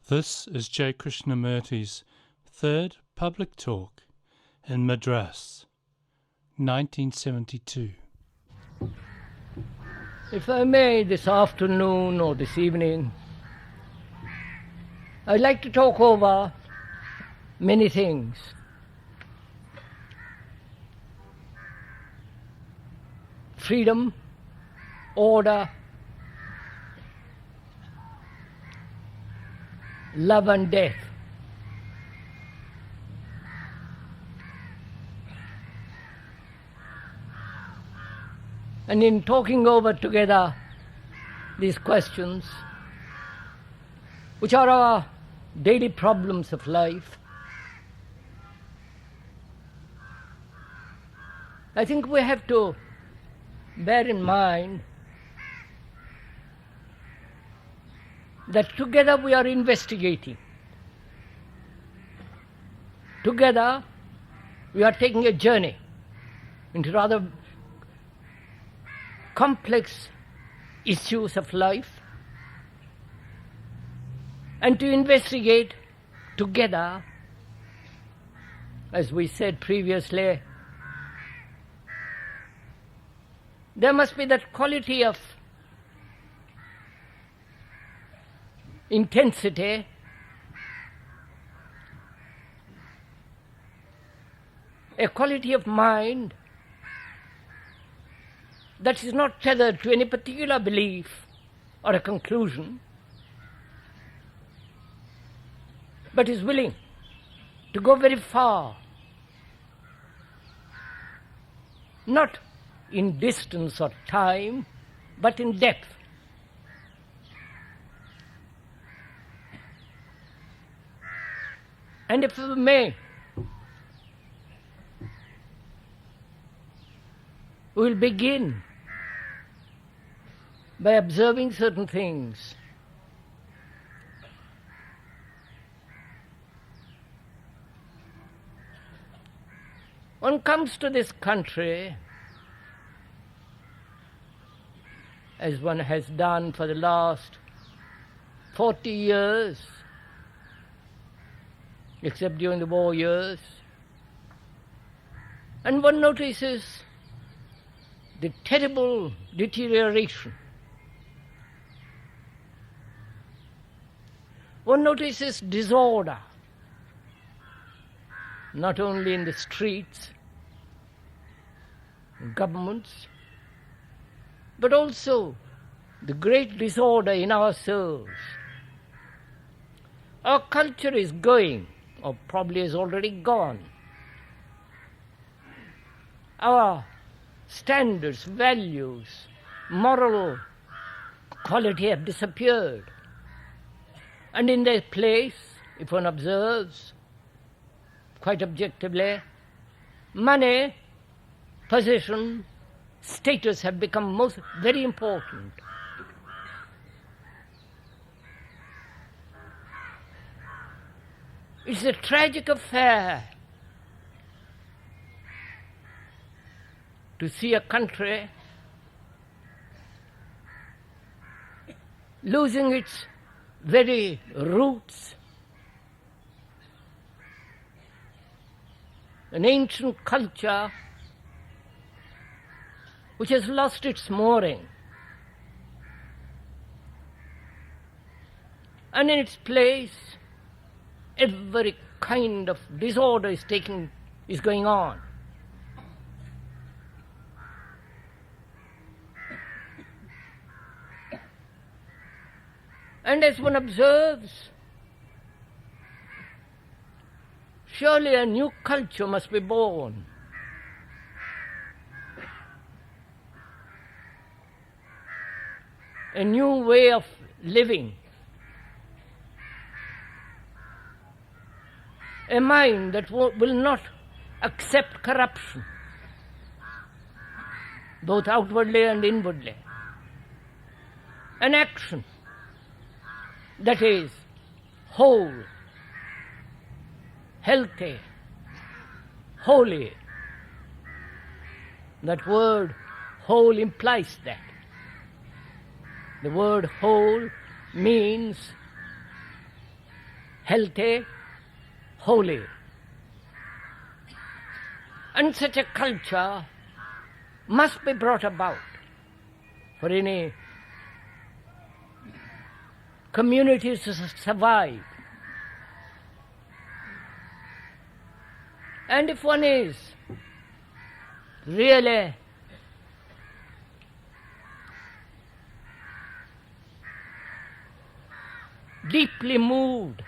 This is J. Krishnamurti's third public talk in Madras, 1972. If I may, this afternoon or this evening, I'd like to talk over many things. Freedom, order, love and death. And in talking over together these questions, which are our daily problems of life, I think we have to bear in mind that together we are investigating. Together we are taking a journey into rather complex issues of life, and to investigate together, as we said previously, there must be that quality of intensity, a quality of mind that is not tethered to any particular belief or a conclusion, but is willing to go very far, not in distance or time, but in depth. And if we may, we will begin by observing certain things. One comes to this country, as one has done for the last 40 years, except during the war years, and one notices the terrible deterioration. One notices disorder, not only in the streets, governments, but also the great disorder in ourselves. Our culture is going, or probably has already gone. Our standards, values, moral quality have disappeared. And in their place, if one observes quite objectively, money, position, status have become very important. It's a tragic affair to see a country losing its very roots, an ancient culture which has lost its mooring, and in its place every kind of disorder is going on. And as one observes, surely a new culture must be born. A new way of living. A mind that will not accept corruption, both outwardly and inwardly. An action that is whole, healthy, holy. That word whole implies that. The word whole means healthy, holy. And such a culture must be brought about for any community to survive. And if one is really deeply moved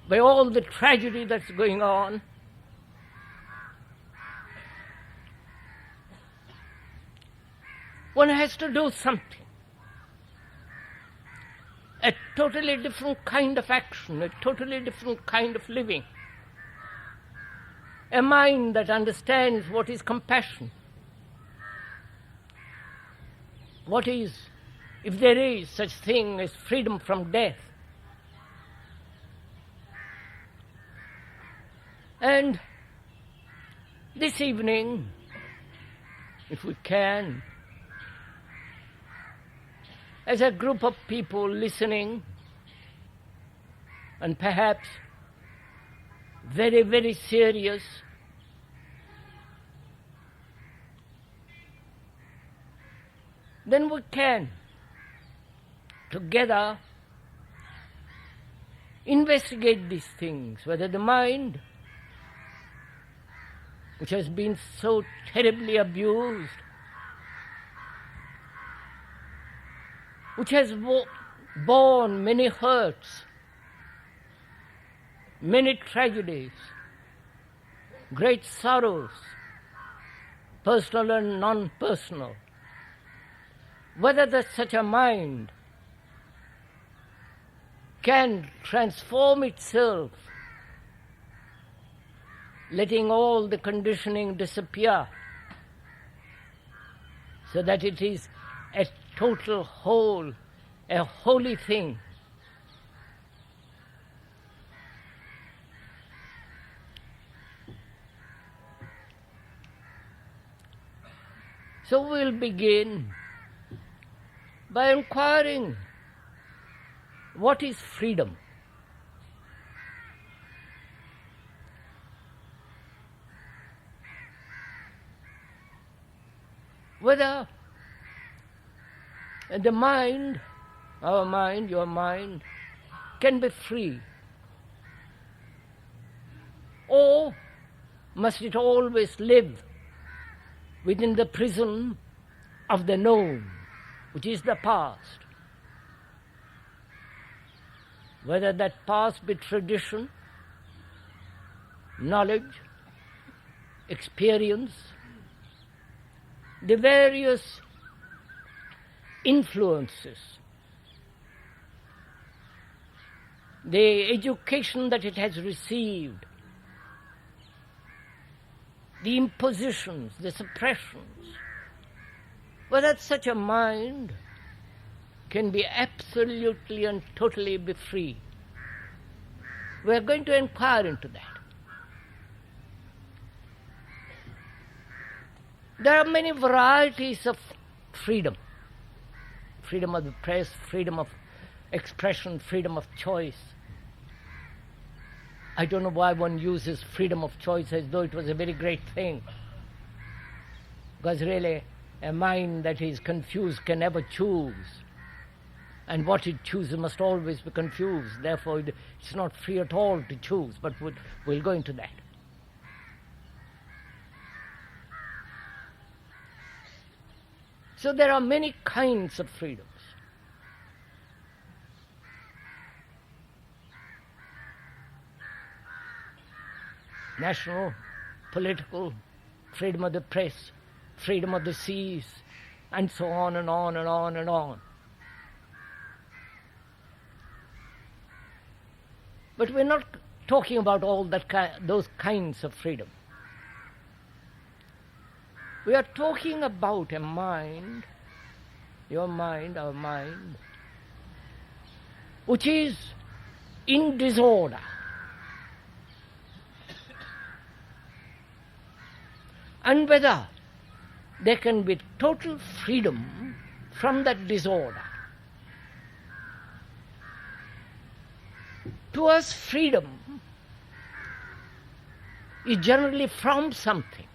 by all the tragedy that's going on, one has to do something. A totally different kind of action, a totally different kind of living. A mind that understands what is compassion. What is, if there is such thing as freedom from death. And this evening, if we can, as a group of people listening, and perhaps very, very serious, then we can together investigate these things, whether the mind, which has been so terribly abused, which has borne many hurts, many tragedies, great sorrows, personal and non-personal, whether such a mind can transform itself, letting all the conditioning disappear, so that it is a total whole, a holy thing. So we'll begin by inquiring, what is freedom? Whether the mind, our mind, your mind, can be free, or must it always live within the prison of the known, which is the past? Whether that past be tradition, knowledge, experience, the various influences, the education that it has received, the impositions, the suppressions, whether such a mind can be absolutely and totally be free. We are going to inquire into that. There are many varieties of freedom. Freedom of the press, freedom of expression, freedom of choice. I don't know why one uses freedom of choice as though it was a very great thing. Because really, a mind that is confused can never choose. And what it chooses must always be confused. Therefore, it's not free at all to choose, but we'll go into that. So there are many kinds of freedoms. National, political, freedom of the press, freedom of the seas, and so on and on and on and on. But we're not talking about all those kinds of freedom. We are talking about a mind, your mind, our mind, which is in disorder. And whether there can be total freedom from that disorder. To us, freedom is generally from something.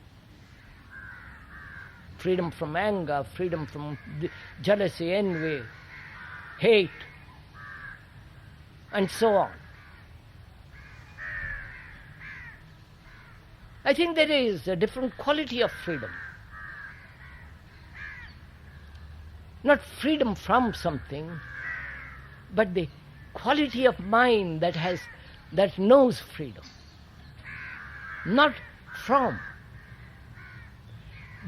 Freedom from anger, freedom from jealousy, envy, hate, and so on. I think there is a different quality of freedom. Not freedom from something, but the quality of mind that knows freedom. Not from.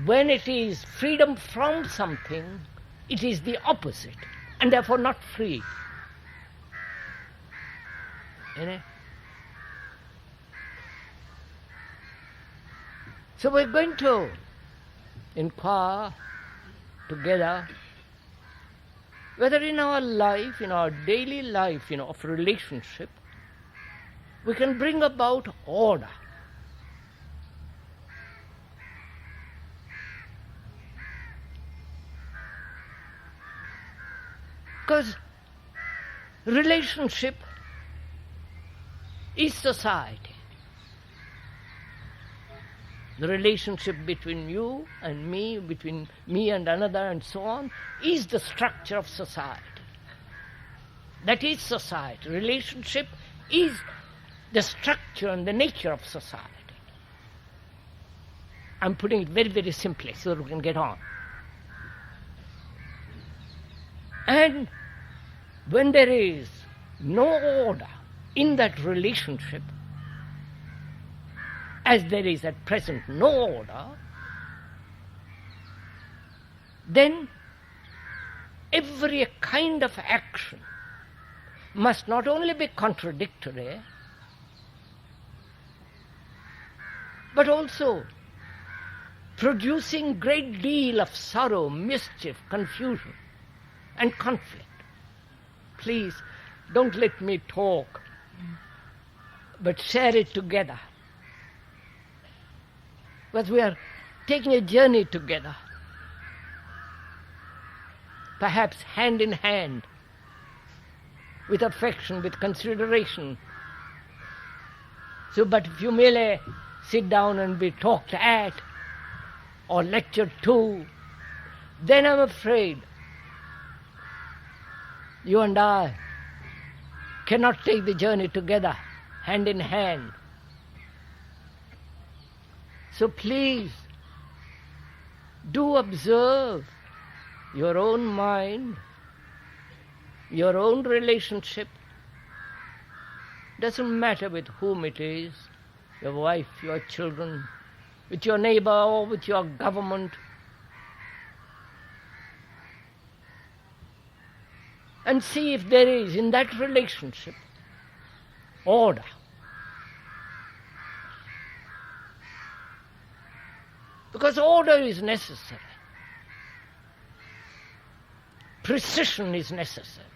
When it is freedom from something, it is the opposite, and therefore not free. You know? So we're going to inquire together whether in our life, in our daily life, of relationship, we can bring about order. Because relationship is society. The relationship between you and me, between me and another and so on, is the structure of society. That is society. Relationship is the structure and the nature of society. I'm putting it very, very simply so that we can get on. And when there is no order in that relationship, as there is at present no order, then every kind of action must not only be contradictory, but also producing great deal of sorrow, mischief, confusion, and conflict. Please, don't let me talk, but share it together. Because we are taking a journey together, perhaps hand in hand, with affection, with consideration. So, but if you merely sit down and be talked at or lectured to, then I'm afraid you and I cannot take the journey together, hand in hand. So please, do observe your own mind, your own relationship. Doesn't matter with whom it is, your wife, your children, with your neighbor or with your government. And see if there is in that relationship order. Because order is necessary. Precision is necessary.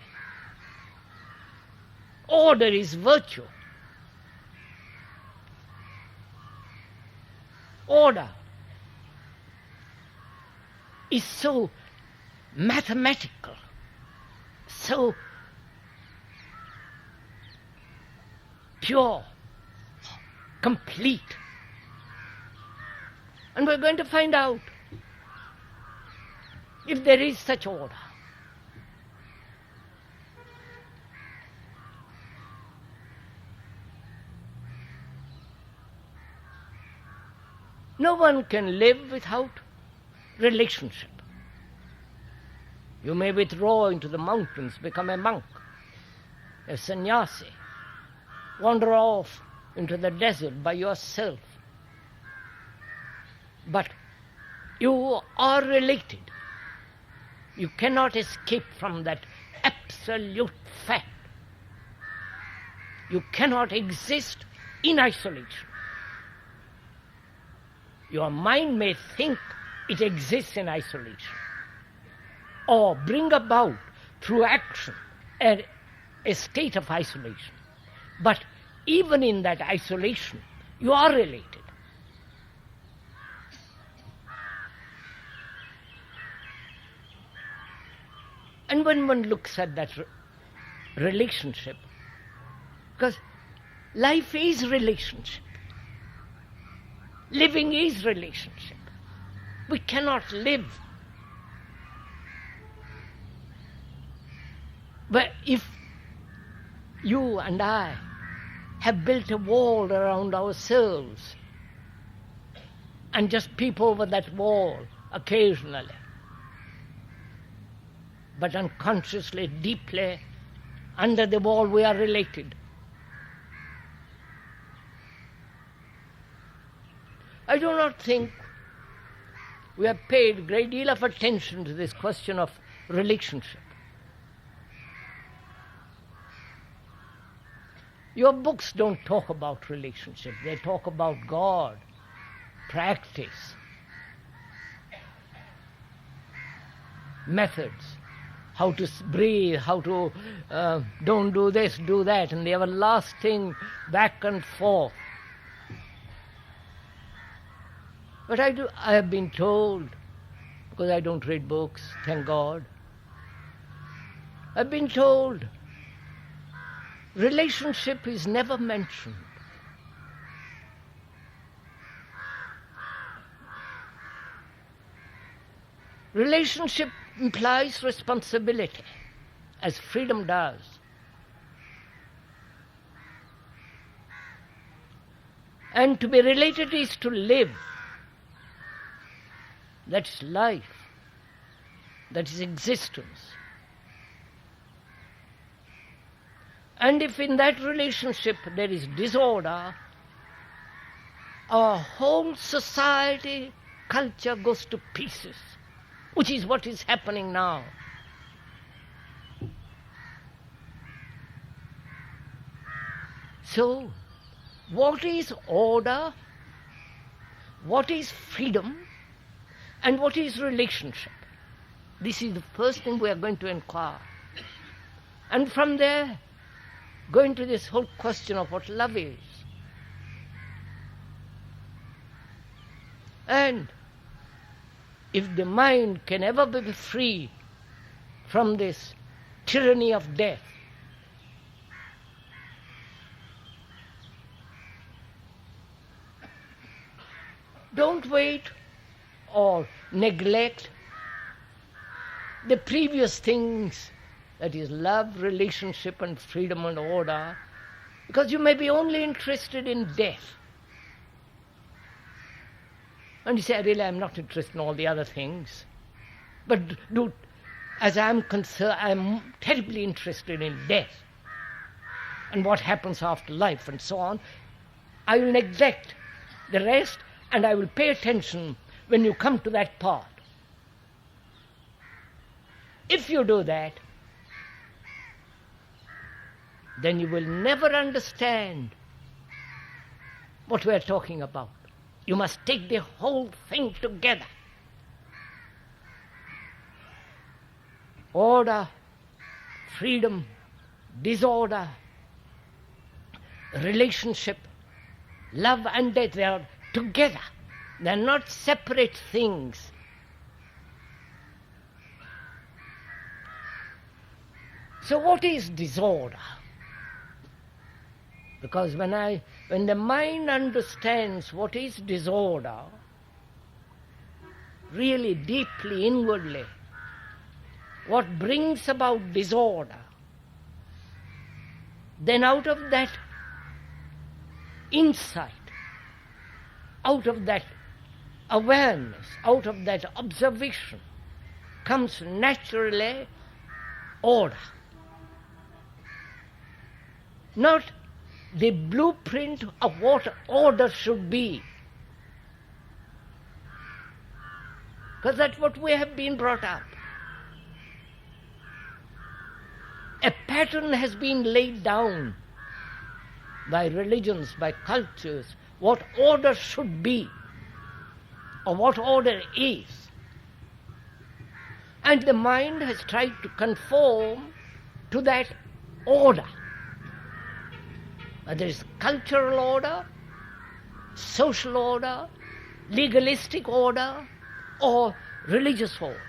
Order is virtue. Order is so mathematical, so pure, complete. And we're going to find out if there is such order. No one can live without relationship. You may withdraw into the mountains, become a monk, a sannyasi, wander off into the desert by yourself. But you are related. You cannot escape from that absolute fact. You cannot exist in isolation. Your mind may think it exists in isolation, or bring about through action a state of isolation. But even in that isolation, you are related. And when one looks at that relationship, because life is relationship, living is relationship. We cannot live. But if you and I have built a wall around ourselves and just peep over that wall occasionally, but unconsciously, deeply, under the wall we are related. I do not think we have paid a great deal of attention to this question of relationship. Your books don't talk about relationship, they talk about God, practice, methods, how to breathe, how to don't do this, do that, and the everlasting back and forth. But I have been told, because I don't read books, thank God, I've been told relationship is never mentioned. Relationship implies responsibility, as freedom does. And to be related is to live. That's life. That is existence. And if in that relationship there is disorder, our whole society, culture goes to pieces, which is what is happening now. So, what is order? What is freedom? And what is relationship? This is the first thing we are going to inquire. And from there, go into this whole question of what love is. And if the mind can ever be free from this tyranny of death, don't wait or neglect the previous things, that is love, relationship and freedom and order, because you may be only interested in death. And you say, really, I'm not interested in all the other things. But as I'm concerned, I'm terribly interested in death and what happens after life and so on. I will neglect the rest and I will pay attention when you come to that part. If you do that, then you will never understand what we are talking about. You must take the whole thing together. Order, freedom, disorder, relationship, love and death, they are together. They are not separate things. So what is disorder? Because when the mind understands what is disorder, really deeply, inwardly, what brings about disorder, then out of that insight, out of that awareness, out of that observation, comes naturally order. Not the blueprint of what order should be, because that's what we have been brought up. A pattern has been laid down by religions, by cultures, what order should be, or what order is. And the mind has tried to conform to that order. Whether it's cultural order, social order, legalistic order, or religious order.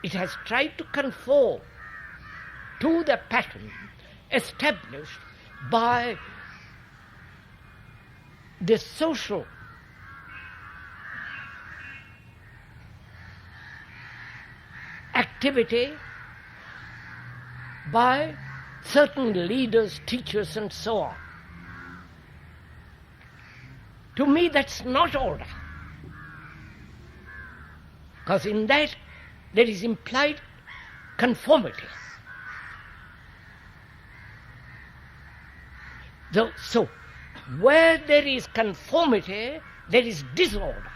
It has tried to conform to the pattern established by the social activity, by certain leaders, teachers, and so on. To me, that's not order. Because in that there is implied conformity. So, where there is conformity, there is disorder.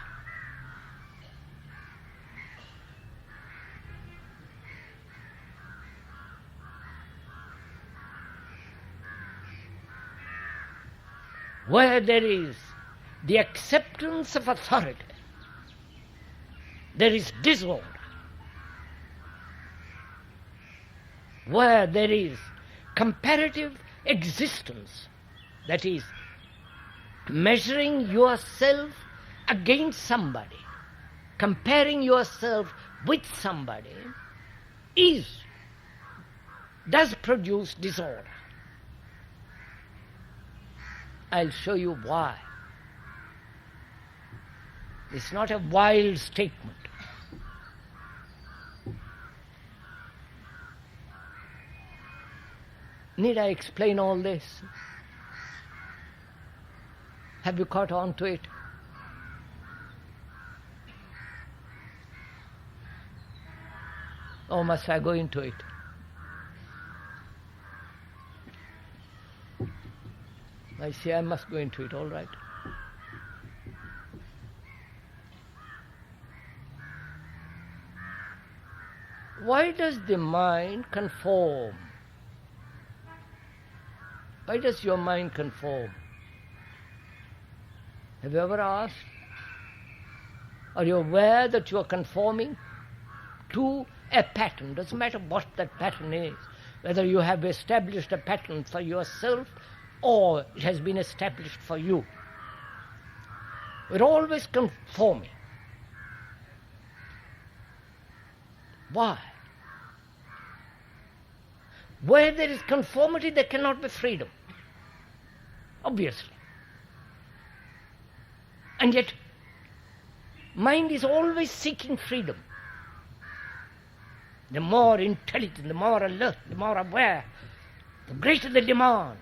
Where there is the acceptance of authority, there is disorder. Where there is comparative existence, that is, measuring yourself against somebody, comparing yourself with somebody, does produce disorder. I'll show you why. It's not a wild statement. Need I explain all this? Have you caught on to it? Or must I go into it? I see I must go into it, all right. Why does the mind conform? Why does your mind conform? Have you ever asked? Are you aware that you are conforming to a pattern? Doesn't matter what that pattern is. Whether you have established a pattern for yourself or it has been established for you. We're always conforming. Why? Where there is conformity, there cannot be freedom. Obviously. And yet, mind is always seeking freedom. The more intelligent, the more alert, the more aware, the greater the demand.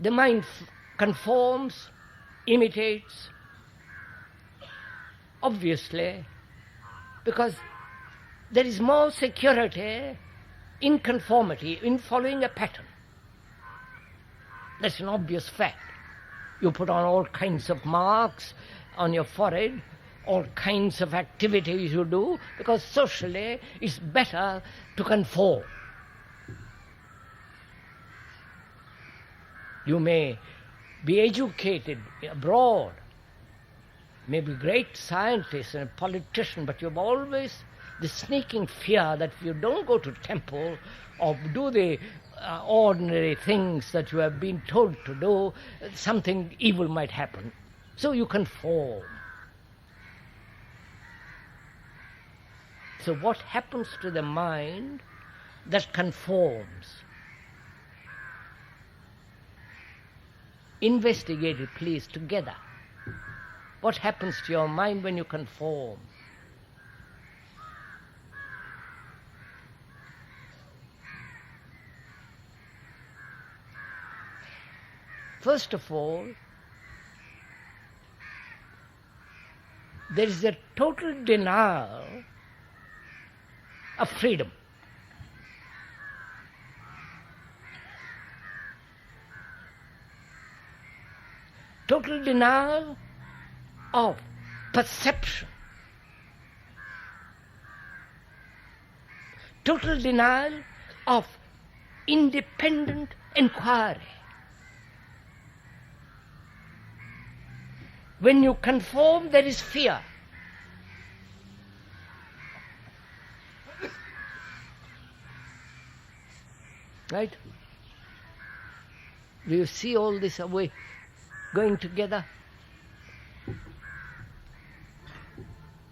The mind conforms, imitates, obviously, because there is more security in conformity, in following a pattern. That's an obvious fact. You put on all kinds of marks on your forehead, all kinds of activities you do, because socially it's better to conform. You may be educated abroad, may be great scientist and a politician, but you've always the sneaking fear that if you don't go to temple or do the ordinary things that you have been told to do, something evil might happen. So you conform. So what happens to the mind that conforms? Investigate it, please, together. What happens to your mind when you conform? First of all, there is a total denial of freedom. Total denial of perception. Total denial of independent inquiry. When you conform, there is fear. Right? Do you see all this away? going together.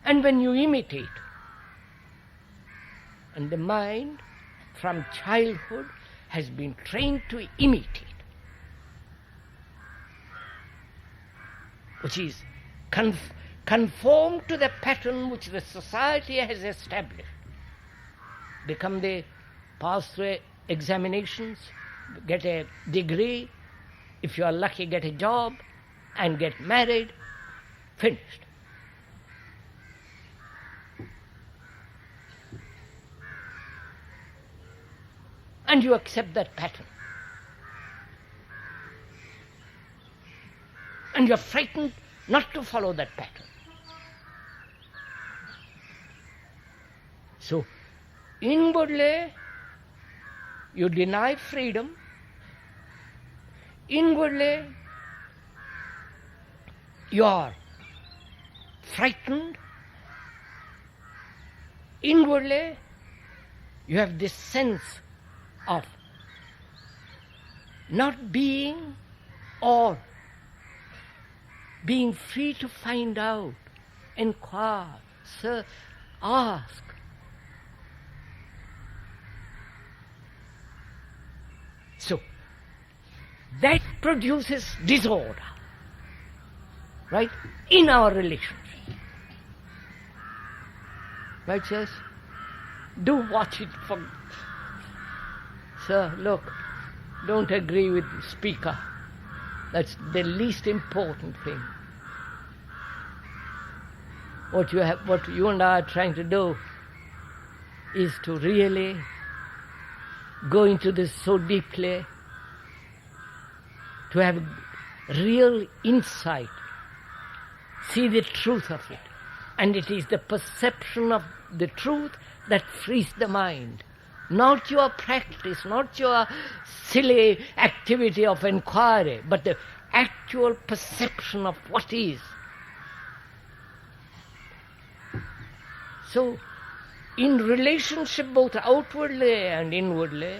And when you imitate, and the mind from childhood has been trained to imitate, which is conform to the pattern which the society has established. Pass through examinations, get a degree, if you are lucky get a job, and get married, finished. And you accept that pattern. And you are frightened not to follow that pattern. So, inwardly, you deny freedom. Inwardly, you are frightened. Inwardly, you have this sense of not being or being free to find out, inquire, ask. So, that produces disorder, right, in our relationship. Right, sirs? Do watch it for... Sir, look, don't agree with the speaker. That's the least important thing. What you and I are trying to do is to really go into this so deeply, to have real insight, see the truth of it. And it is the perception of the truth that frees the mind. Not your practice, not your silly activity of inquiry, but the actual perception of what is. So, in relationship both outwardly and inwardly,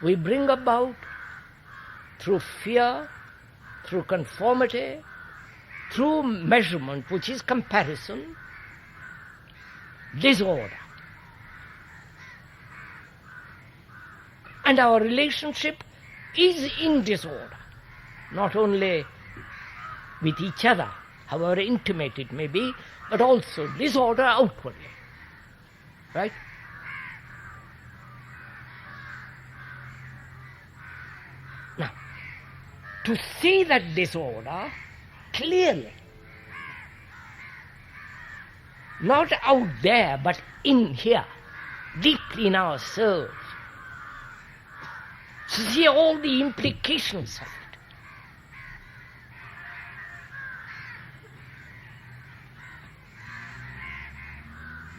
we bring about through fear, through conformity, through measurement, which is comparison, disorder. And our relationship is in disorder, not only with each other, however intimate it may be, but also disorder outwardly. Right? Now, to see that disorder clearly, not out there, but in here, deeply in ourselves, to see all the implications of it.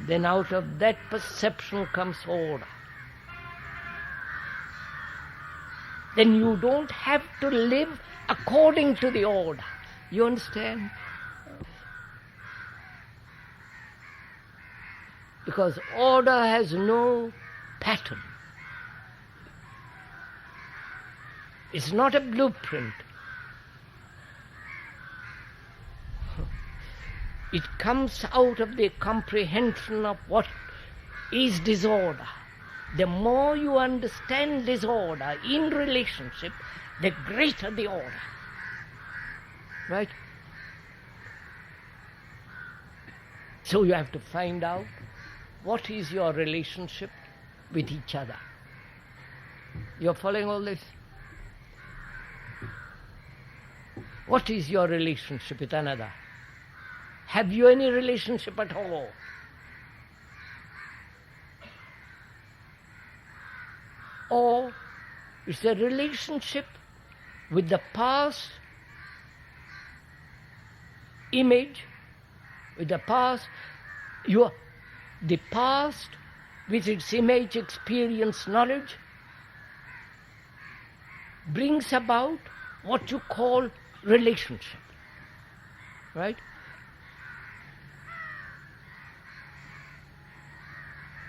Then out of that perception comes order. Then you don't have to live according to the order. You understand? Because order has no pattern. It's not a blueprint. It comes out of the comprehension of what is disorder. The more you understand disorder in relationship, the greater the order. Right? So you have to find out what is your relationship with each other. You're following all this? What is your relationship with another? Have you any relationship at all? Or it's a relationship with the past image, with the past, the past with its image, experience, knowledge, brings about what you call relationship. Right?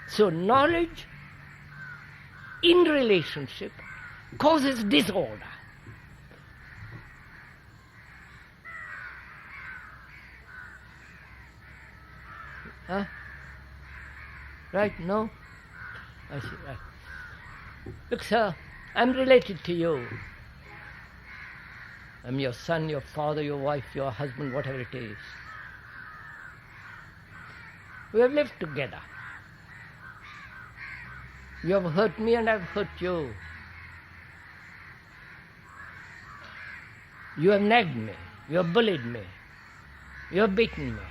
So knowledge in relationship causes disorder. Huh? Right? No? I see, right. Look, sir, I'm related to you. I'm your son, your father, your wife, your husband, whatever it is. We have lived together. You have hurt me and I've hurt you. You have nagged me. You have bullied me. You have beaten me.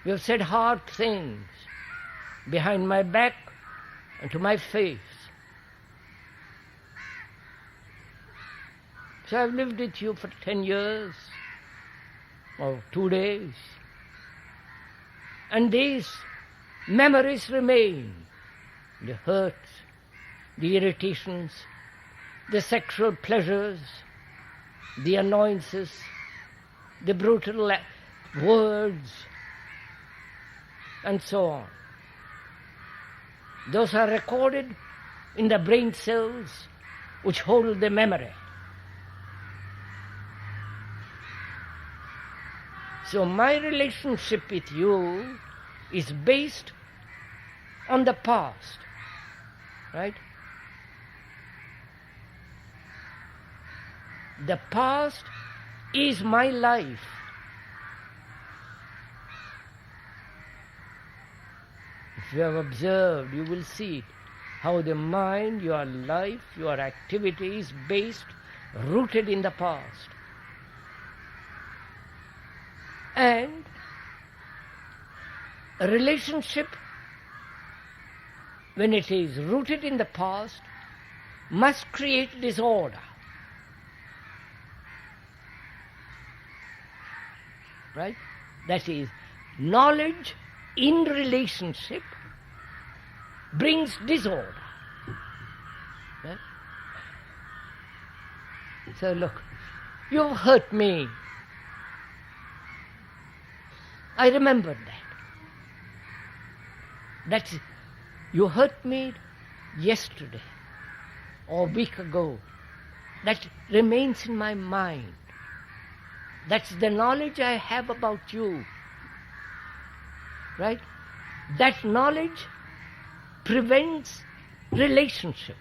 You have said hard things behind my back and to my face. So I've lived with you for 10 years or 2 days. And these memories remain. The hurts, the irritations, the sexual pleasures, the annoyances, the brutal words, and so on. Those are recorded in the brain cells which hold the memory. So my relationship with you is based on the past, right? The past is my life. If you have observed, you will see how the mind, your life, your activity is based, rooted in the past. And a relationship, when it is rooted in the past, must create disorder. Right? That is, knowledge in relationship brings disorder. Right? So look, you've hurt me. I remember that. That's, you hurt me yesterday or a week ago. That remains in my mind. That's the knowledge I have about you. Right? That knowledge prevents relationship.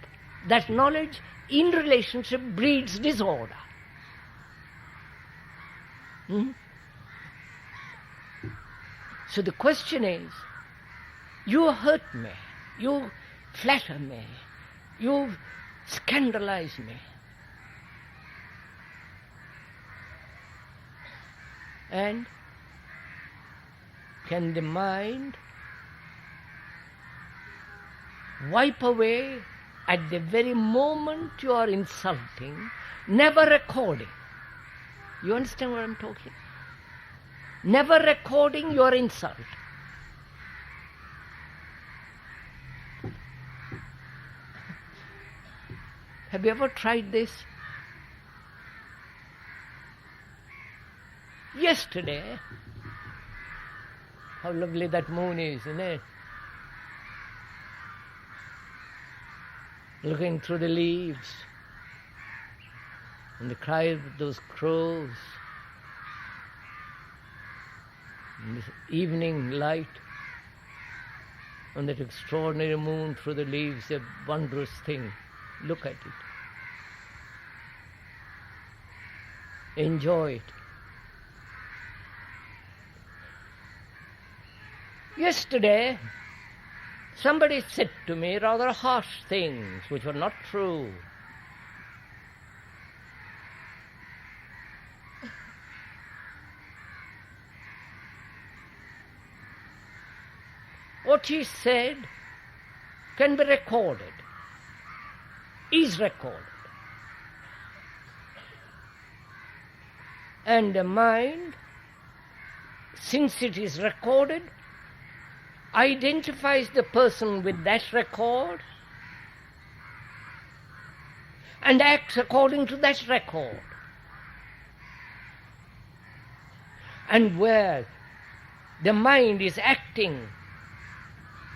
That knowledge in relationship breeds disorder. So the question is, you hurt me, you flatter me, you scandalize me. And can the mind wipe away at the very moment you are insulting, never recording? You understand what I'm talking? Never recording your insult. Have you ever tried this? Yesterday, how lovely that moon is, isn't it? Looking through the leaves and the cry of those crows, and this evening light on that extraordinary moon through the leaves, a wondrous thing. Look at it. Enjoy it. Yesterday, somebody said to me rather harsh things which were not true. What he said can be recorded, is recorded. And the mind, since it is recorded, identifies the person with that record and acts according to that record. And where the mind is acting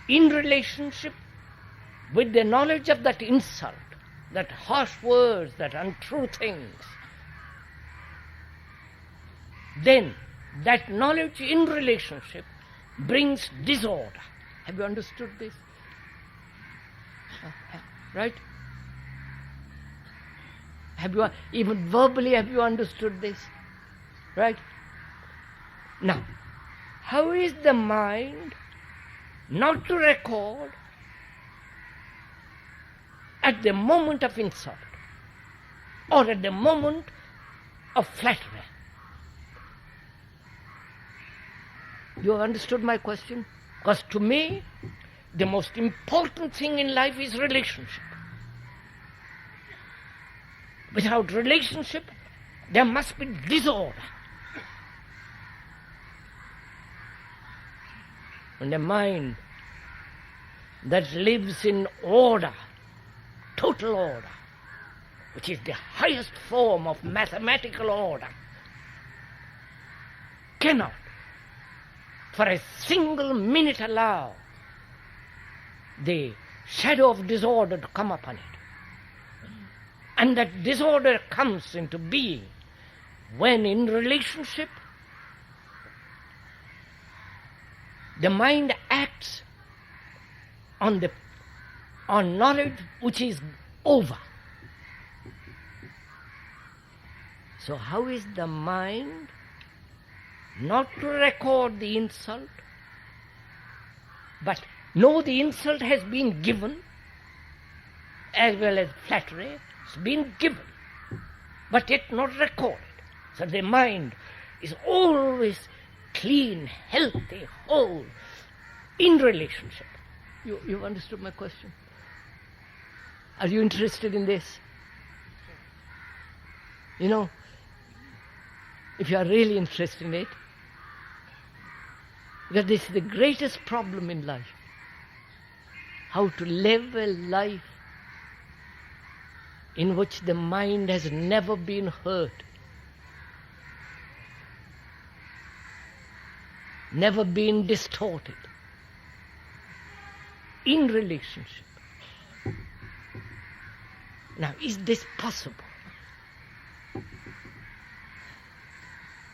in relationship with the knowledge of that insult, that harsh words, that untrue things, then that knowledge in relationship brings disorder. Have you understood this? Right? Have you, even verbally, have you understood this? Right? Now, how is the mind not to record at the moment of insult or at the moment of flattery? You have understood my question? Because to me, the most important thing in life is relationship. Without relationship, there must be disorder. And a mind that lives in order, total order, which is the highest form of mathematical order, cannot for a single minute allow the shadow of disorder to come upon it. And that disorder comes into being when in relationship the mind acts on knowledge which is over. So how is the mind not to record the insult, but know the insult has been given, as well as flattery has been given, but yet not recorded. So the mind is always clean, healthy, whole, in relationship. You've understood my question? Are you interested in this? You know, if you are really interested in it, because this is the greatest problem in life. How to live a life in which the mind has never been hurt, never been distorted, in relationship. Now, is this possible?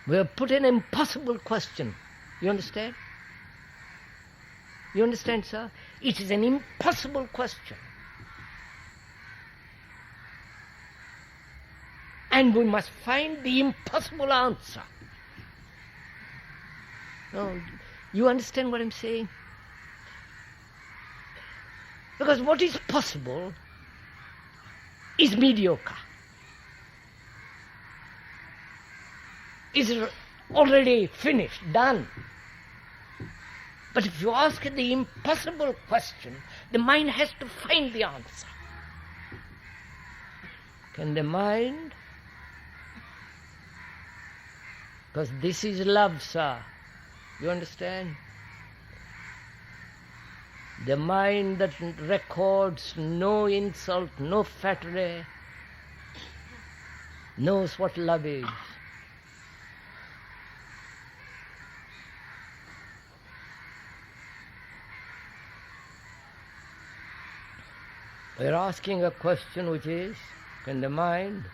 We have put an impossible question. You understand? You understand, sir? It is an impossible question. And we must find the impossible answer. No, you understand what I'm saying? Because what is possible is mediocre. Is already finished, done. But if you ask the impossible question, the mind has to find the answer. Can the mind? Because this is love, sir. You understand? The mind that records no insult, no flattery, knows what love is. We're asking a question which is, can the mind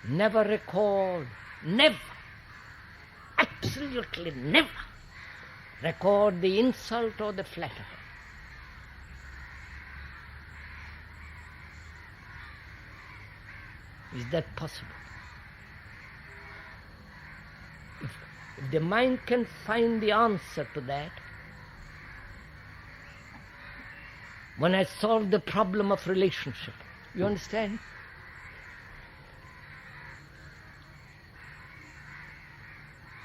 never record, never, absolutely never record the insult or the flattery? Is that possible? If the mind can find the answer to that, one has solved the problem of relationship. You understand?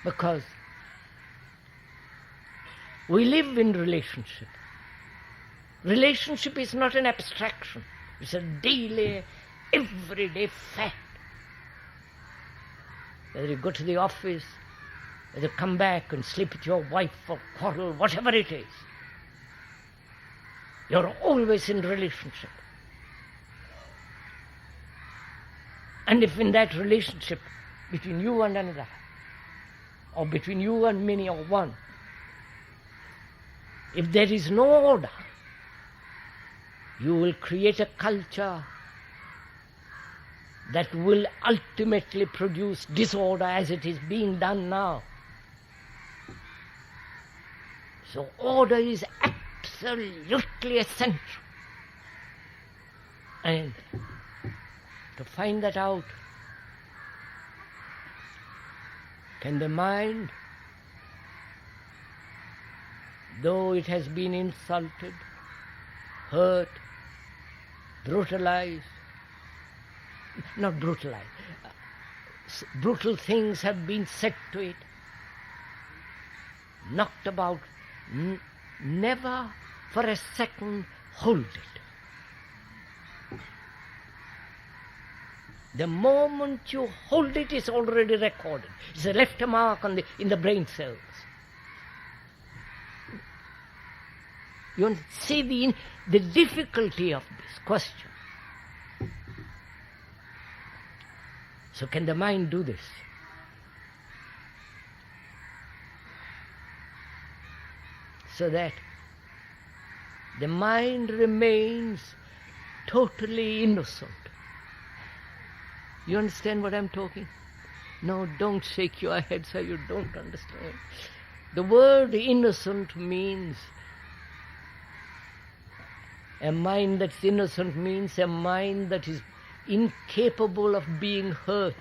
Because we live in relationship. Relationship is not an abstraction. It's a daily, everyday fact. Whether you go to the office, whether you come back and sleep with your wife or quarrel, whatever it is, you're always in relationship. And if in that relationship between you and another, or between you and many or one, if there is no order, you will create a culture that will ultimately produce disorder as it is being done now. So order is absolutely essential. And to find that out, can the mind, though it has been insulted, hurt, brutalized, not brutalized, brutal things have been said to it, knocked about, never for a second hold it. The moment you hold it, it's already recorded. It's left a mark in the brain cells. You see the difficulty of this question. So can the mind do this? So that the mind remains totally innocent. You understand what I'm talking? No, don't shake your head so you don't understand. The word innocent means, a mind that's innocent means a mind that is incapable of being hurt.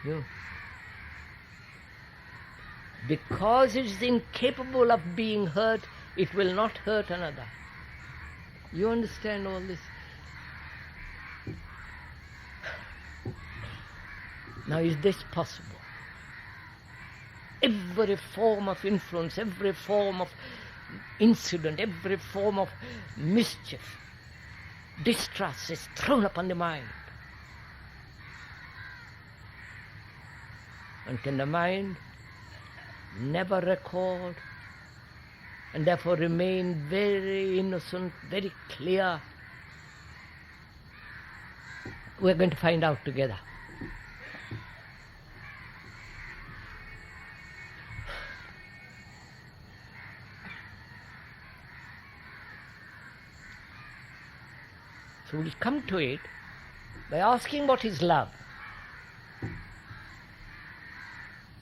No. Because it is incapable of being hurt, it will not hurt another. You understand all this? Now, is this possible? Every form of influence, every form of incident, every form of mischief, distrust is thrown upon the mind. And can the mind never record and therefore remain very innocent, very clear? We're going to find out together. So we'll come to it by asking what is love.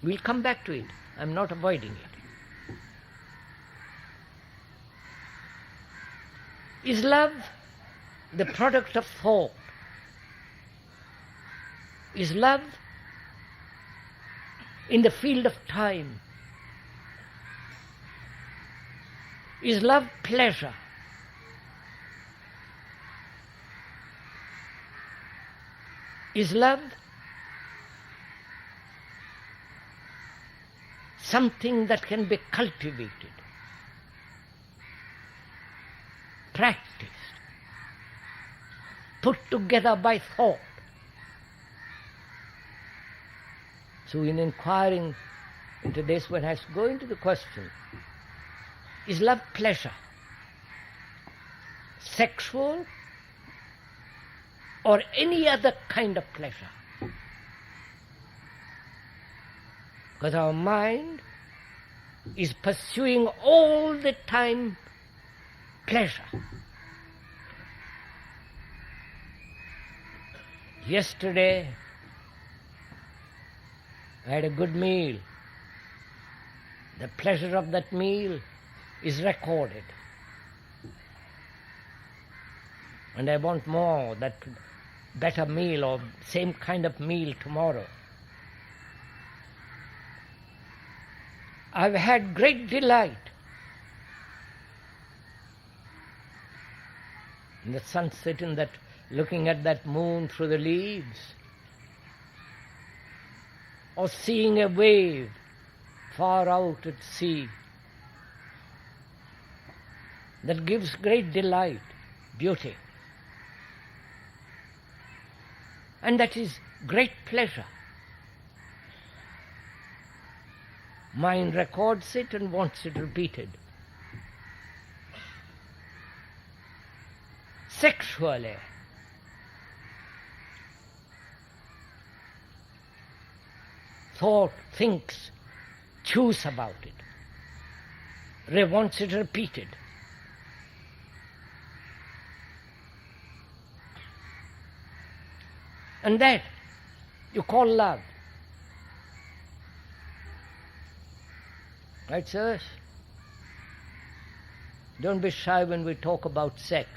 We'll come back to it. I'm not avoiding it. Is love the product of thought? Is love in the field of time? Is love pleasure? Is love something that can be cultivated, practiced, put together by thought? So in inquiring into this, one has to go into the question, is love pleasure? Sexual or any other kind of pleasure? Because our mind is pursuing all the time pleasure. Yesterday, I had a good meal. The pleasure of that meal is recorded. And I want more, that better meal or same kind of meal tomorrow. I've had great delight in the sunset, in that, looking at that moon through the leaves, or seeing a wave far out at sea. That gives great delight, beauty. And that is great pleasure. Mind records it and wants it repeated. Sexually, thought, thinks, chews about it, wants it repeated. And that you call love. Right, sirs? Don't be shy when we talk about sex.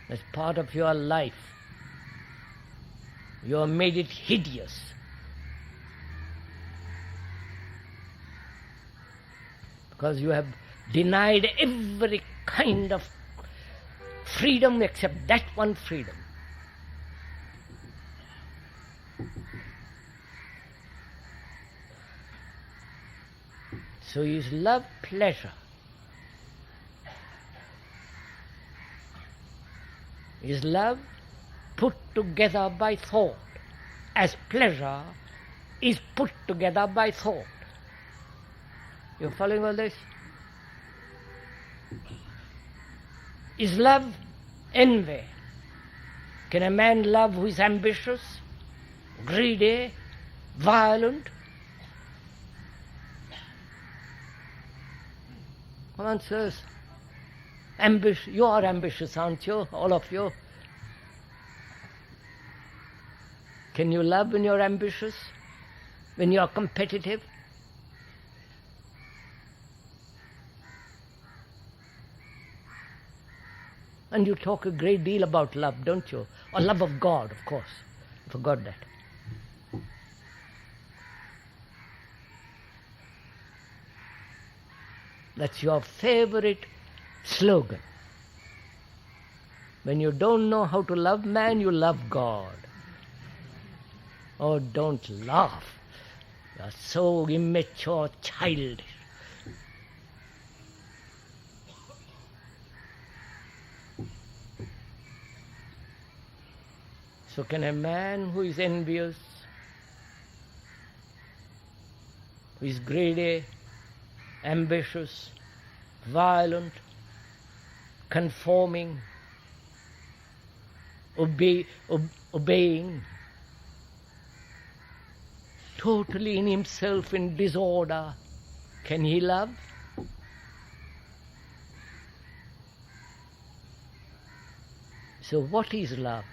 That's part of your life. You have made it hideous. Because you have denied every kind of freedom except that one freedom. So is love pleasure? Is love put together by thought, as pleasure is put together by thought? You following all this? Is love envy? Can a man love who is ambitious, greedy, violent? Come on, sirs. You are ambitious, aren't you? All of you. Can you love when you're ambitious? When you're competitive? And you talk a great deal about love, don't you? Or love of God, of course. I forgot that. That's your favorite slogan. When you don't know how to love man, you love God. Oh, don't laugh. You are so immature, childish. So can a man who is envious, who is greedy, ambitious, violent, conforming, obeying, totally in himself in disorder, can he love? So what is love?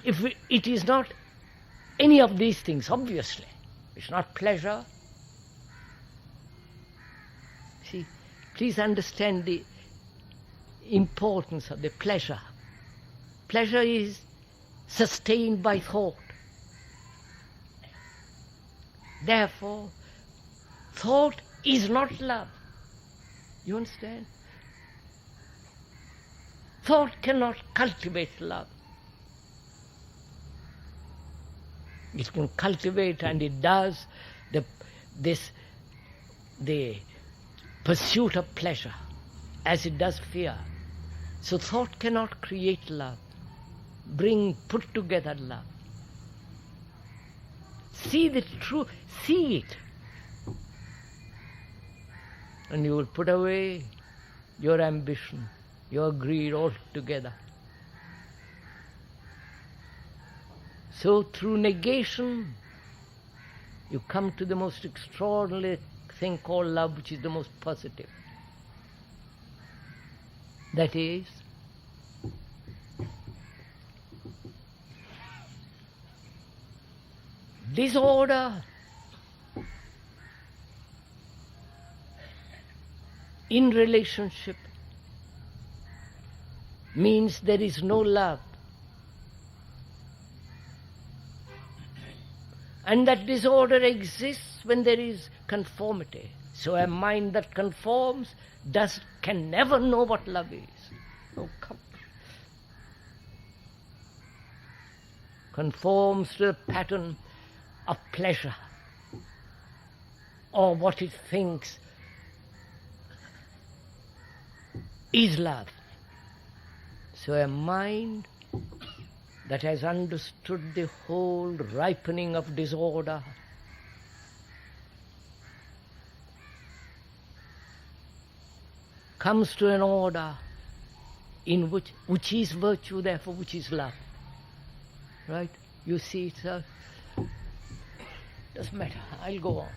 If it is not any of these things, obviously, it's not pleasure. See, please understand the importance of the pleasure. Pleasure is sustained by thought. Therefore, thought is not love. You understand? Thought cannot cultivate love. It can cultivate, and it does, the pursuit of pleasure, as it does fear. So thought cannot create love, put together love. See the truth, see it, and you will put away your ambition, your greed altogether. So through negation, you come to the most extraordinary thing called love, which is the most positive. That is, disorder in relationship means there is no love. And that disorder exists when there is conformity. So a mind that conforms can never know what love is. Oh, come. Conforms to the pattern of pleasure, or what it thinks is love. So a mind that has understood the whole ripening of disorder comes to an order in which is virtue, therefore which is love. Right? You see it, sir? Doesn't matter. I'll go on.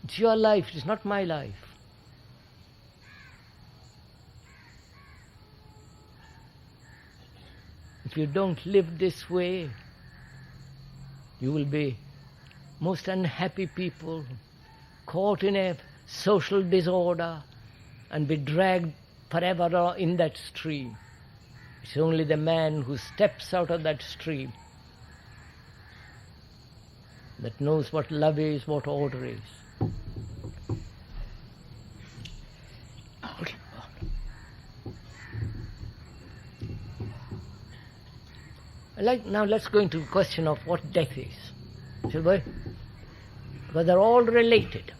It's your life, it's not my life. If you don't live this way, you will be most unhappy people, caught in a social disorder and be dragged forever in that stream. It's only the man who steps out of that stream that knows what love is, what order is. Now let's go into the question of what death is, shall we? Because they're all related.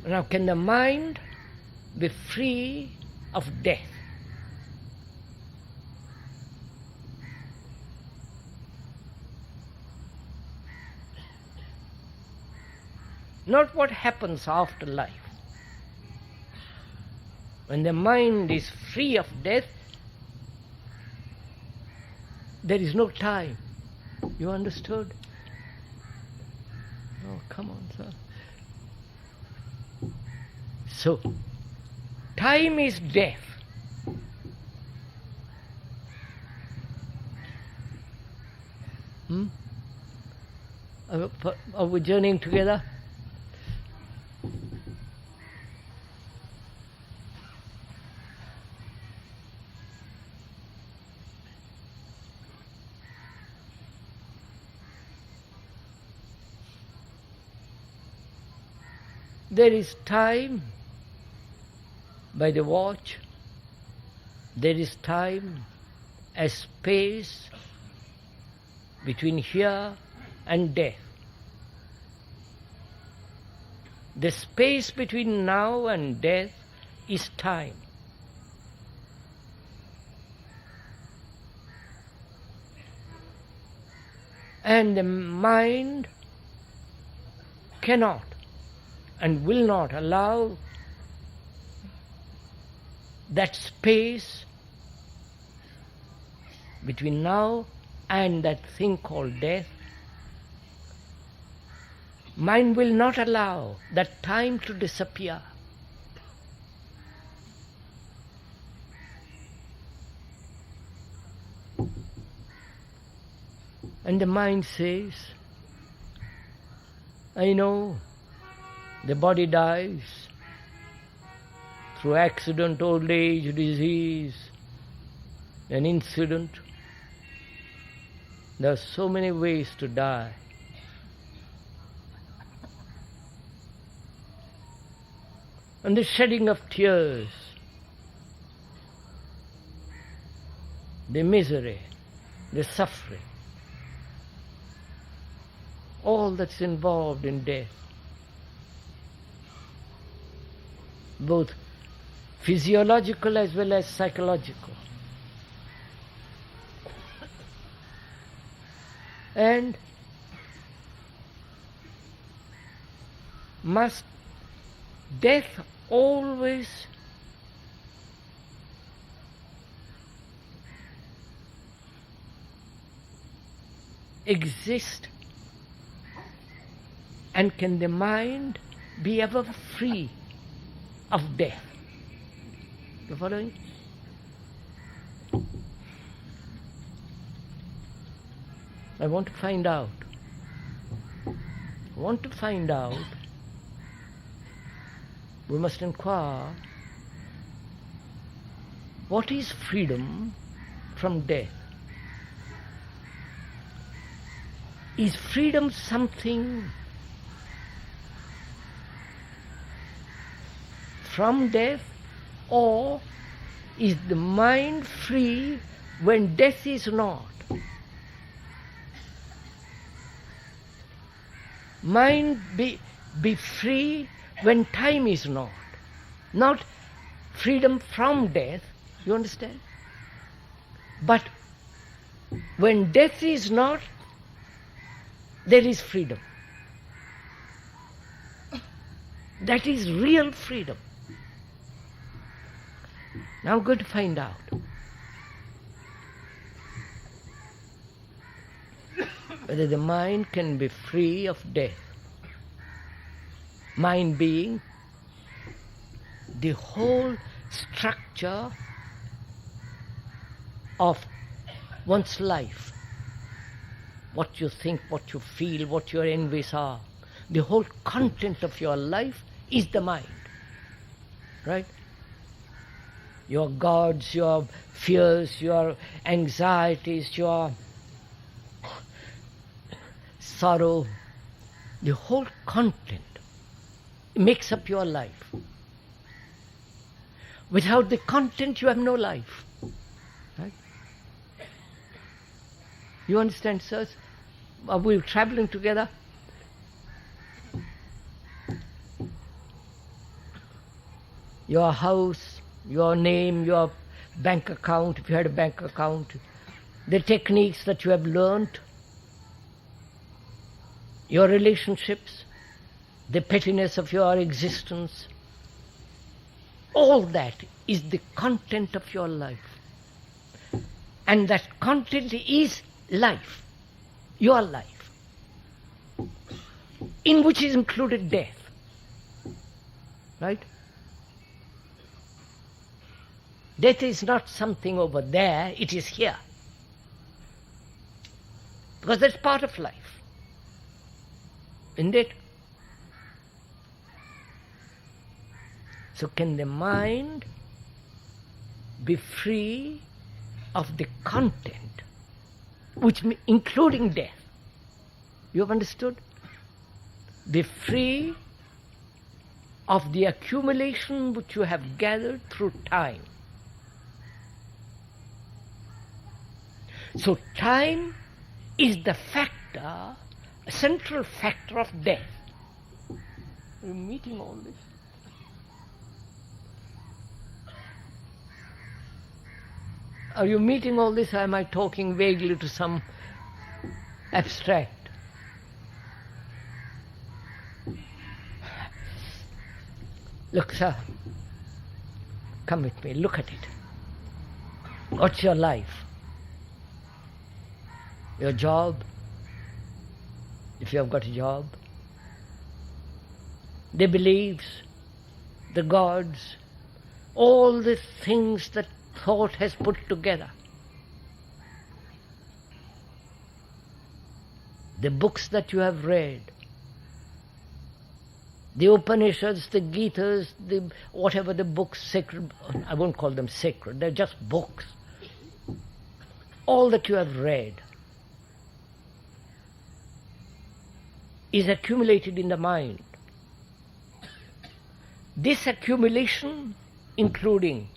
Now, can the mind be free of death? Not what happens after life. When the mind is free of death, there is no time. You understood? Oh, come on, sir. So, time is death. Are we journeying together? There is time by the watch. There is time as space between here and death. The space between now and death is time. And the mind cannot and will not allow that space between now and that thing called death. Mind will not allow that time to disappear. And the mind says, I know the body dies through accident, old age, disease, an incident. There are so many ways to die. And the shedding of tears, the misery, the suffering, all that's involved in death, both physiological as well as psychological. And must death always exist, and can the mind be ever free of death? You following? I want to find out. We must inquire, what is freedom from death? Is freedom something from death, or is the mind free when death is not? Mind be free when time is not. Not freedom from death, you understand? But when death is not, there is freedom. That is real freedom. Now I'm going to find out. whether the mind can be free of death. Mind being the whole structure of one's life. What you think, what you feel, what your envies are. The whole content of your life is the mind. Right? Your gods, your fears, your anxieties, your sorrow, the whole content makes up your life. Without the content, you have no life. Right? You understand, sirs? Are we traveling together? Your house, your name, your bank account, if you had a bank account, the techniques that you have learned, your relationships, the pettiness of your existence, all that is the content of your life. And that content is life, your life, in which is included death. Right? Death is not something over there, it is here. Because that's part of life. Isn't it? So can the mind be free of the content, which including death? You have understood? Be free of the accumulation which you have gathered through time. So time is the factor, a central factor of death. Are you meeting all this? Are you meeting all this, or am I talking vaguely to some abstract? Look, sir, come with me, look at it. What's your life? Your job, if you have got a job, the beliefs, the gods, all the things that thought has put together. The books that you have read, the Upanishads, the Gitas, whatever the books, sacred, I won't call them sacred, they're just books. All that you have read is accumulated in the mind. This accumulation, including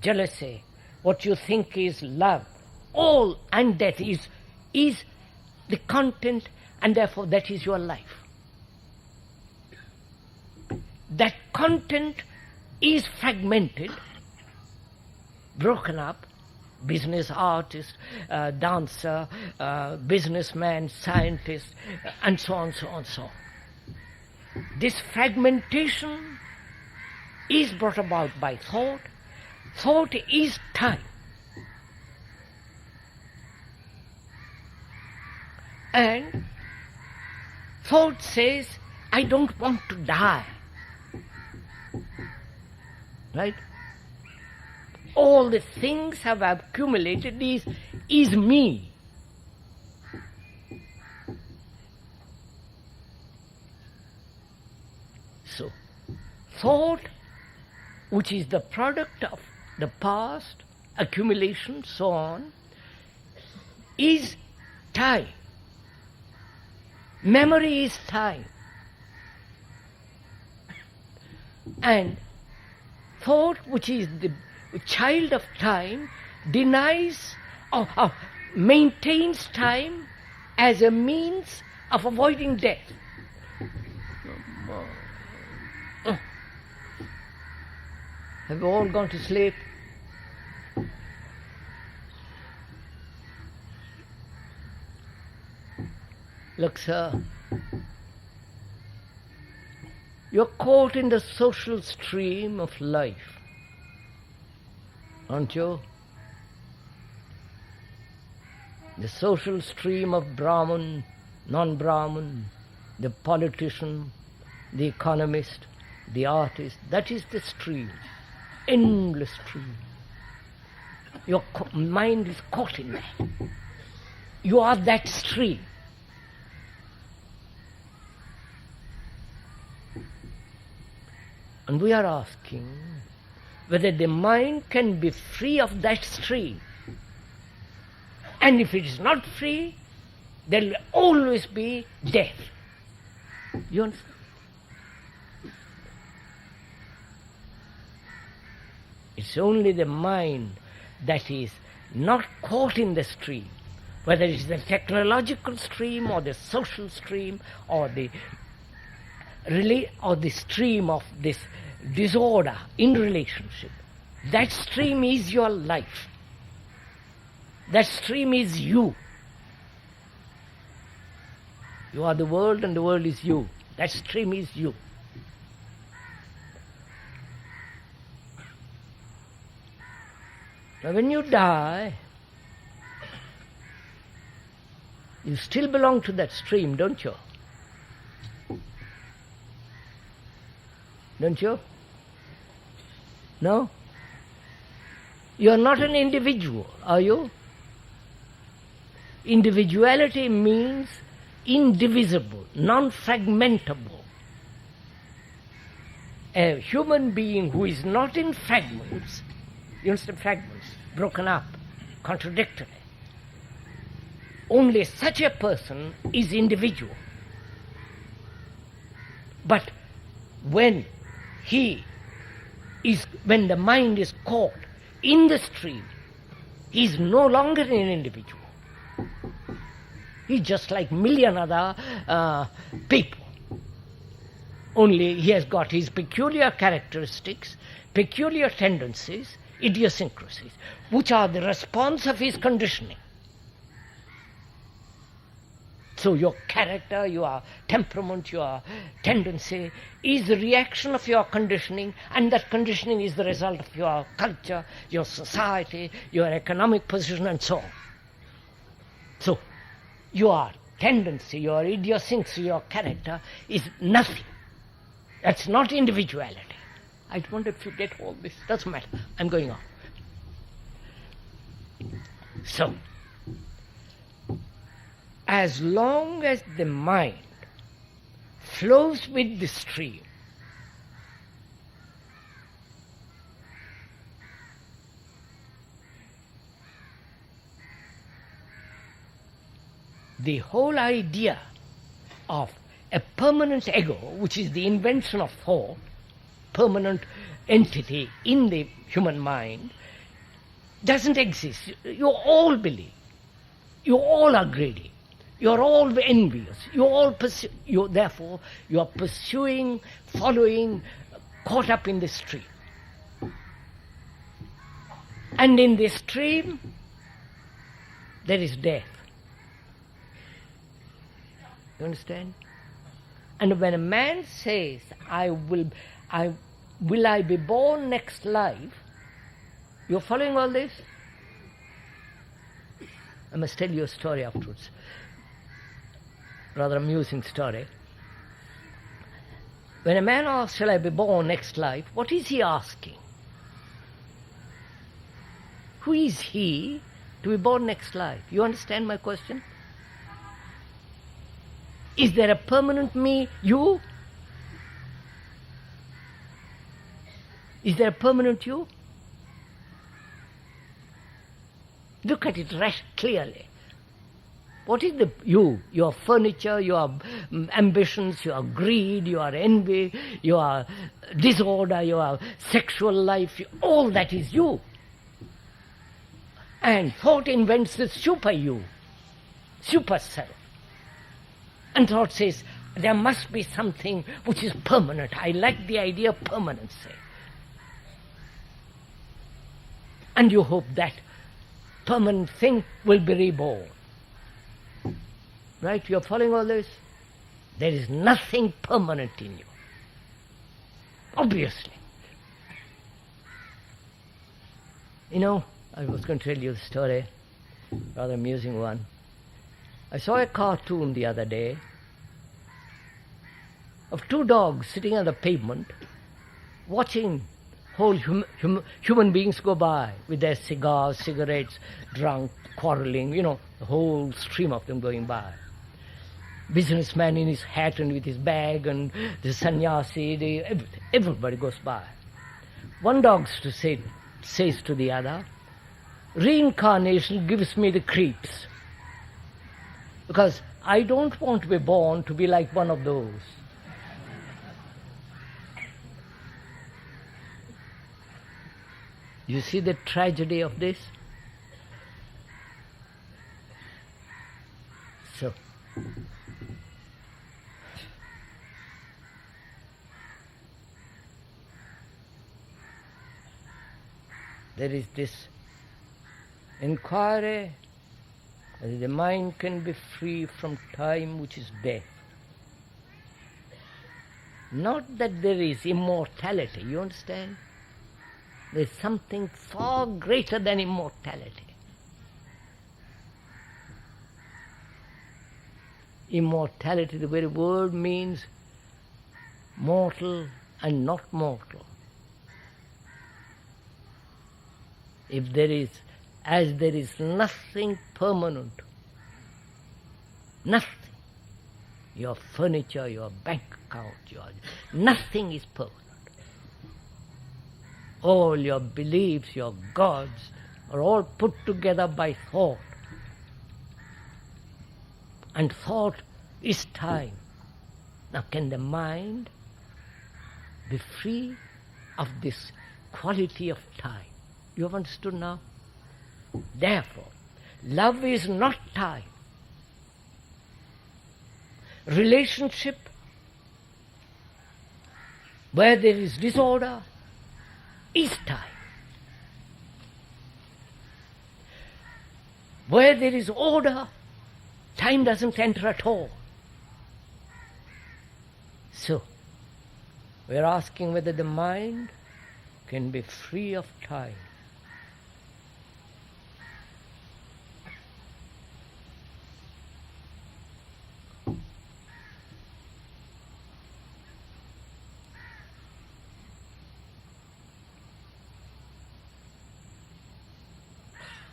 jealousy, what you think is love, all and that is the content, and therefore that is your life. That content is fragmented, broken up, business artist, dancer, businessman, scientist, and so on, so on, so on. This fragmentation is brought about by thought. Thought is time. And thought says, I don't want to die. Right? All the things have accumulated is me. So, thought, which is the product of the past, accumulation, so on, is time. Memory is time. And thought, which is the child of time, denies or maintains time as a means of avoiding death. Have you all gone to sleep? Look, sir, you're caught in the social stream of life, aren't you? The social stream of Brahman, non-Brahman, the politician, the economist, the artist, that is the stream, endless stream. Your mind is caught in that. You are that stream. And we are asking whether the mind can be free of that stream. And if it is not free, there will always be death. You understand? It's only the mind that is not caught in the stream, whether it is the technological stream or the social stream or the stream of this disorder in relationship. That stream is your life. That stream is you. You are the world and the world is you. That stream is you. Now when you die, you still belong to that stream, don't you? Don't you? No? You are not an individual, are you? Individuality means indivisible, non-fragmentable. A human being who is not in fragments, you understand, fragments, broken up, contradictory. Only such a person is individual. But when the mind is caught in the stream, he is no longer an individual. He's just like million other people. Only he has got his peculiar characteristics, peculiar tendencies, idiosyncrasies, which are the response of his conditioning. So your character, your temperament, your tendency is the reaction of your conditioning, and that conditioning is the result of your culture, your society, your economic position, and so on. So your tendency, your idiosyncrasy, your character is nothing. That's not individuality. I wonder if you get all this. Doesn't matter. I'm going on. So, as long as the mind flows with the stream, the whole idea of a permanent ego, which is the invention of thought, permanent entity in the human mind, doesn't exist. You all believe. You all are greedy. You are all envious. You all therefore you are pursuing, following, caught up in the stream. And in the stream there is death. You understand? And when a man says, will I be born next life? You're following all this? I must tell you a story afterwards. Rather amusing story. When a man asks, shall I be born next life? What is he asking? Who is he to be born next life? You understand my question? Is there a permanent me, you? Is there a permanent you? Look at it clearly. What is the you? Your furniture, your ambitions, your greed, your envy, your disorder, your sexual life, all that is you. And thought invents the super you, super self. And thought says, there must be something which is permanent. I like the idea of permanency. And you hope that permanent thing will be reborn. Right? You're following all this? There is nothing permanent in you. Obviously. You know, I was going to tell you the story. rather amusing one. I saw a cartoon the other day of two dogs sitting on the pavement watching whole human beings go by with their cigars, cigarettes, drunk, quarreling, the whole stream of them going by. Businessman in his hat and with his bag, and the sannyasi, everybody goes by. One dog says to the other, reincarnation gives me the creeps, because I don't want to be born to be like one of those. You see the tragedy of this? So, there is this inquiry whether the mind can be free from time, which is death. Not that there is immortality, you understand? There is something far greater than immortality. Immortality, the very word means mortal and not mortal. As there is nothing permanent, nothing, your furniture, your bank account, nothing is permanent. All your beliefs, your gods, are all put together by thought. And thought is time. Now, can the mind be free of this quality of time? You have understood now? Therefore, love is not time. Relationship, where there is disorder, is time. Where there is order, time doesn't enter at all. So, we are asking whether the mind can be free of time.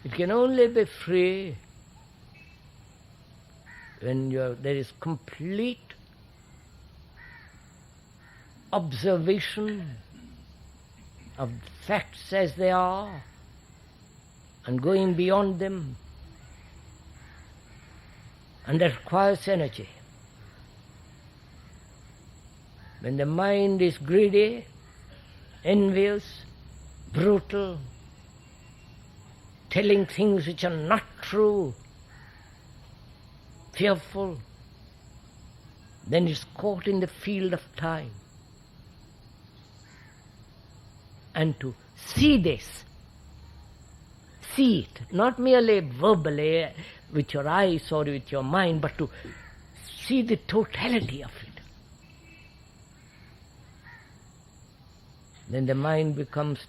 It can only be free when there is complete observation of facts as they are and going beyond them, and that requires energy. When the mind is greedy, envious, brutal, telling things which are not true, fearful, then it's caught in the field of time. And to see this, see it, not merely verbally with your eyes or with your mind, but to see the totality of it. Then the mind becomes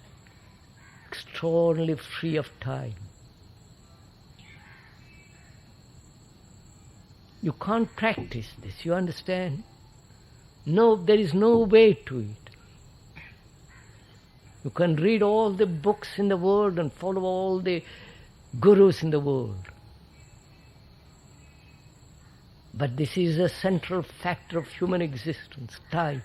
extraordinarily free of time. You can't practice this, you understand? No, there is no way to it. You can read all the books in the world and follow all the gurus in the world. But this is a central factor of human existence, time.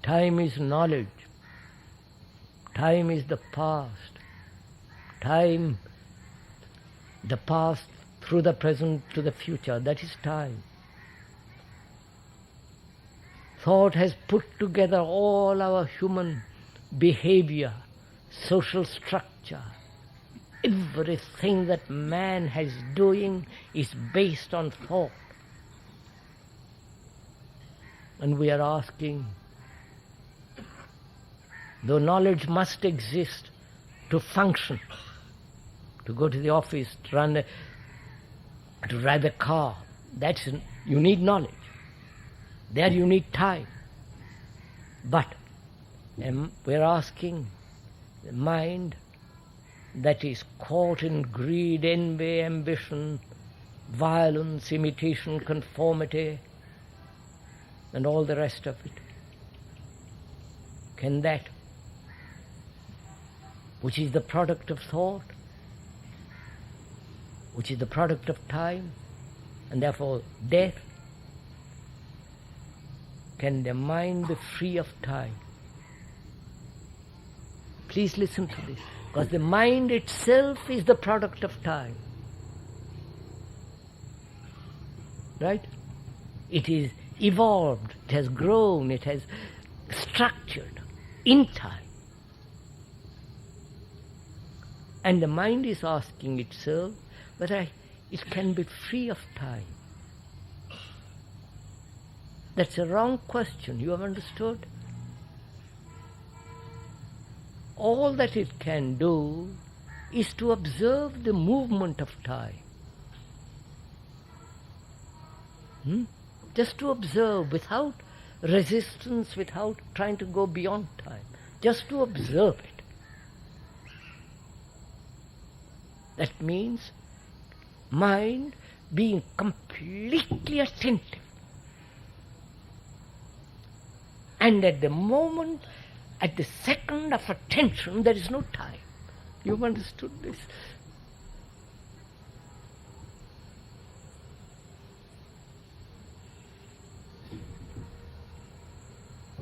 Time is knowledge. Time is the past. Time, the past through the present to the future, that is time. Thought has put together all our human behavior, social structure. Everything that man has doing is based on thought. And we are asking, though knowledge must exist to function, to go to the office, to drive a car, you need knowledge. There you need time. But we're asking the mind that is caught in greed, envy, ambition, violence, imitation, conformity, and all the rest of it? Can that, which is the product of thought, which is the product of time, and therefore death, can the mind be free of time? Please listen to this, because the mind itself is the product of time. Right? It is evolved, it has grown, it has structured in time. And the mind is asking itself whether it can be free of time. That's a wrong question, you have understood? All that it can do is to observe the movement of time. Just to observe without resistance, without trying to go beyond time. Just to observe it. That means mind being completely attentive. And at the moment, at the second of attention, there is no time. You've understood this?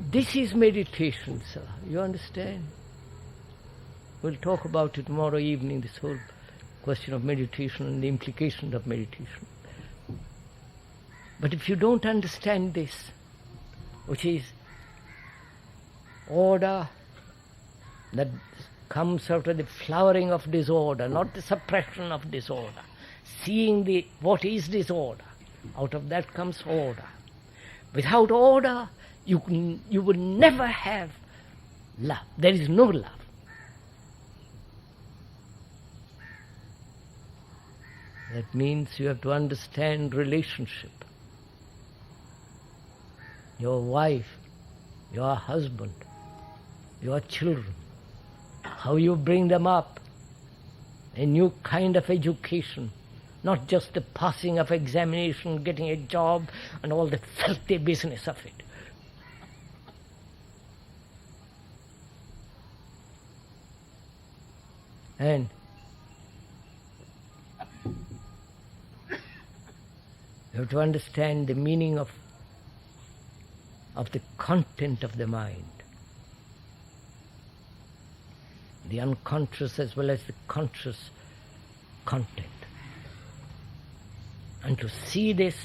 This is meditation, sir. You understand? We'll talk about it tomorrow evening, this whole question of meditation and the implications of meditation. But if you don't understand this, which is order that comes out of the flowering of disorder, not the suppression of disorder, seeing what is disorder, out of that comes order. Without order, you will never have love. There is no love. That means you have to understand relationship. Your wife, your husband, your children, how you bring them up, a new kind of education, not just the passing of examination, getting a job, and all the filthy business of it. And you have to understand the meaning of the content of the mind. The unconscious as well as the conscious content. And to see this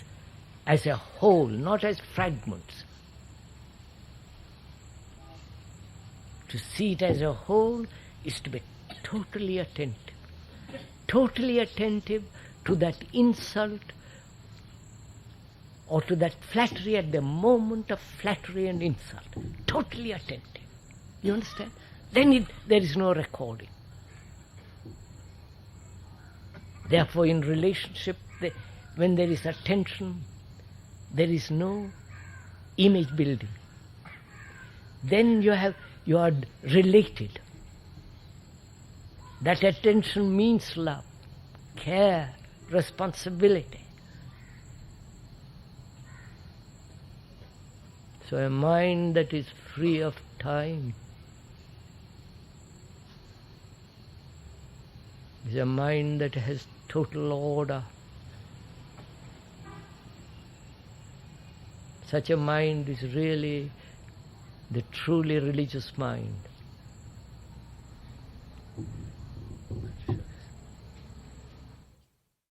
as a whole, not as fragments. To see it as a whole is to be totally attentive to that insult or to that flattery at the moment of flattery and insult. Totally attentive. You understand? Then there is no recording. Therefore, in relationship, when there is attention, there is no image building. Then you are related. That attention means love, care, responsibility. So a mind that is free of time is a mind that has total order. Such a mind is really the truly religious mind.